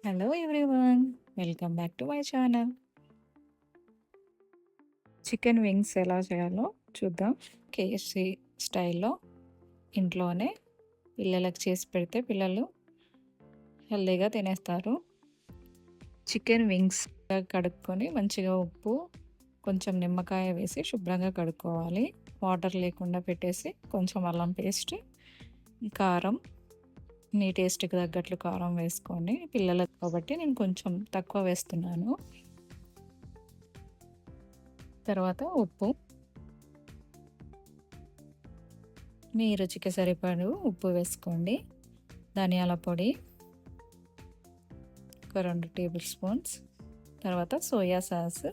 Hello everyone. Welcome back to my channel. Chicken wings ఎలా చేయాలో చూద్దాం. కేఎఫ్‌సి స్టైల్‌లో ఇంట్లోనే పిల్లలకి చేసి పెడితే పిల్లలు హెల్తీగా తినేస్తారు. చికెన్ వింగ్స్ కడుక్కొని మంచిగా ఉప్పు, కొంచెం నిమ్మకాయ వేసి శుభ్రంగా కడుక్కోవాలి. వాటర్ లేకుండా పెట్టేసి కొంచెం అల్లం పేస్ట్, కారం, మీ టేస్ట్‌కి తగ్గట్లు కారం వేసుకొని, పిల్లలకి కాబట్టి నేను కొంచెం తక్కువ వేస్తున్నాను. తర్వాత ఉప్పు, మీ రుచికి సరిపడు ఉప్పు వేసుకోండి. ధనియాల పొడి ఒక 2 టేబుల్ స్పూన్స్, తర్వాత సోయా సాస్,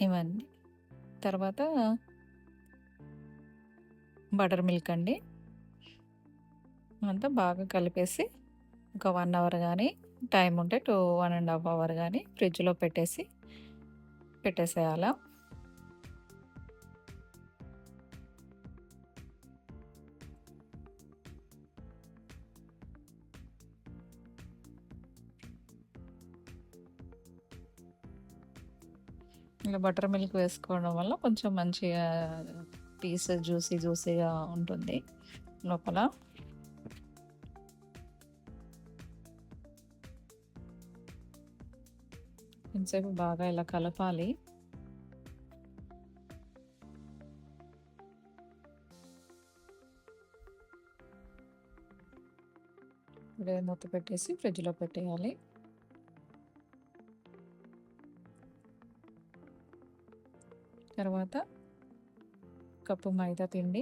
ఇవన్నీ. తర్వాత బటర్ మిల్క్ అండి. అంతా బాగా కలిపేసి ఒక 1 అవర్ కానీ, టైం ఉంటే 1.5 అవర్ కానీ ఫ్రిడ్జ్‌లో పెట్టేసేయాల. ఇలా బటర్ మిల్క్ వేసుకోవడం వల్ల కొంచెం మంచిగా పీస్ జ్యూసీగా ఉంటుంది లోపల. కొంచెంసేపు బాగా ఇలా కలపాలి. ఇప్పుడే మూత పెట్టేసి ఫ్రిడ్జ్‌లో పెట్టేయాలి. తర్వాత కప్పు మైదా పిండి,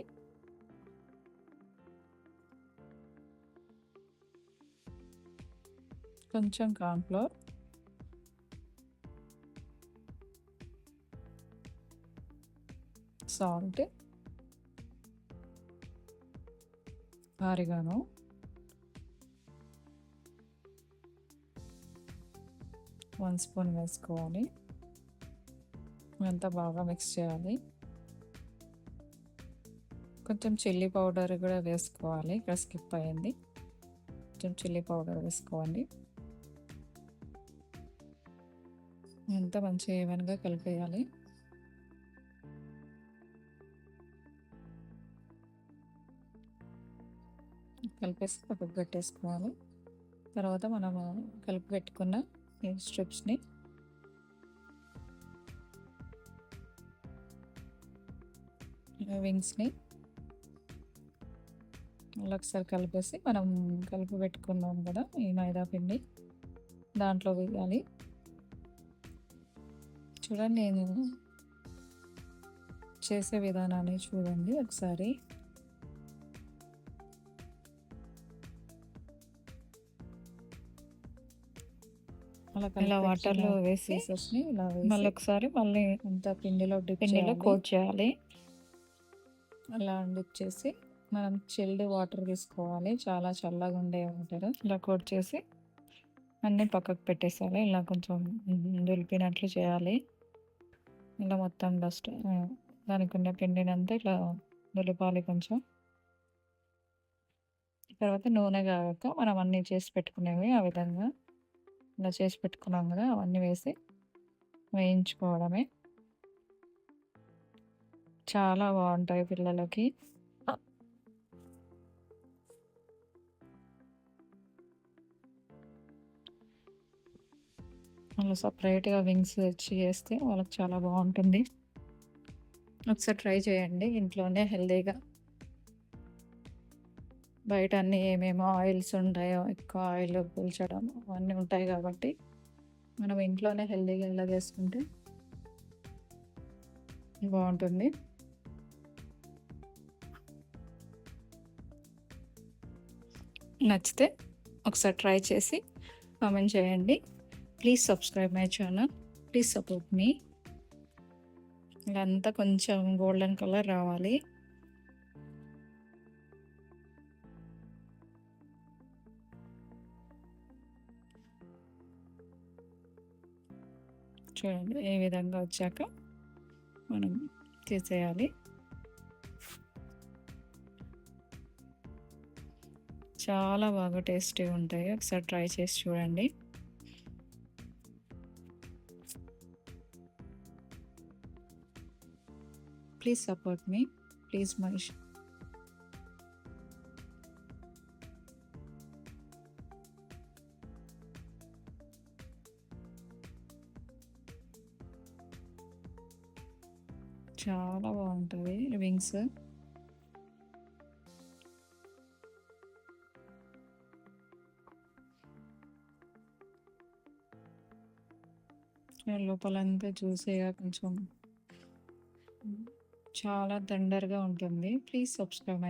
కొంచెం కార్న్‌ఫ్లోర్, సాల్ట్, ఆరిగానో, 1 స్పూన్ వేసుకోవాలి. ఇదంతా బాగా మిక్స్ చేయాలి. కొంచెం చిల్లీ పౌడర్ కూడా వేసుకోవాలి. ఇక్కడ స్కిప్ అయింది. కొంచెం చిల్లీ పౌడర్ వేసుకోండి. ఇదంతా మంచిగా ఈవెన్‌గా కలిపేయాలి. కలిపేసి పక్కకు పెట్టేసుకోవాలి. తర్వాత మనము కలిపి పెట్టుకున్న ఈ స్ట్రిప్స్‌ని వింగ్స్‌ని అలా ఒకసారి కలిపేసి మనం కలిపి పెట్టుకున్నాం కదా ఈ మైదా పిండి, దాంట్లో వేయాలి. చూడండి, నేను చేసే విధానాన్ని చూడండి ఒకసారి. ఇలా వాటర్లో వేసి పీసెస్‌ని ఇలా వేసి ఒకసారి మళ్ళీ అంతా పిండిలో కోట్ చేయాలి. అలా డిప్ చేసి మనం చిల్డ్ వాటర్ తీసుకోవాలి. చాలా చల్లగా ఉండే వాటర్ ఇలా కోట్ చేసి అన్నీ పక్కకు పెట్టేసేయాలి. ఇలా కొంచెం దులిపినట్లు చేయాలి. ఇలా మొత్తం డస్ట్ దానికి ఉన్న పిండినంతా ఇట్లా దులపాలి కొంచెం. తర్వాత నూనె కాగాక మనం అన్నీ చేసి పెట్టుకునేవి ఆ విధంగా ఇలా చేసి పెట్టుకున్నాం కదా, అవన్నీ వేసి వేయించుకోవడమే. చాలా బాగుంటాయి పిల్లలకి. అలా సపరేట్గా వింగ్స్ తెచ్చి చేస్తే వాళ్ళకి చాలా బాగుంటుంది. ఒకసారి ట్రై చేయండి ఇంట్లోనే హెల్తీగా. బయట అన్నీ ఏమేమో ఆయిల్స్ ఉంటాయో, ఎక్కువ ఆయిల్ పీల్చడం అవన్నీ ఉంటాయి కాబట్టి మనం ఇంట్లోనే హెల్తీగా ఇలా చేసుకుంటే బాగుంటుంది. నచ్చితే ఒకసారి ట్రై చేసి కామెంట్ చేయండి. Please subscribe my channel. Please support me. ఇదంతా కొంచెం గోల్డెన్ కలర్ రావాలి. చూడండి, ఏ విధంగా వచ్చాక మనం తీసేయాలి. చాలా బాగా టేస్టీగా ఉంటాయి. ఒకసారి ట్రై చేసి చూడండి. Please support me. Please Mahesh. చాలా బాగుంటుంది వింగ్స్. లోపలంతా జ్యూసీగా కొంచెం చాలా టెండర్‌గా ఉంటుంది. Please subscribe my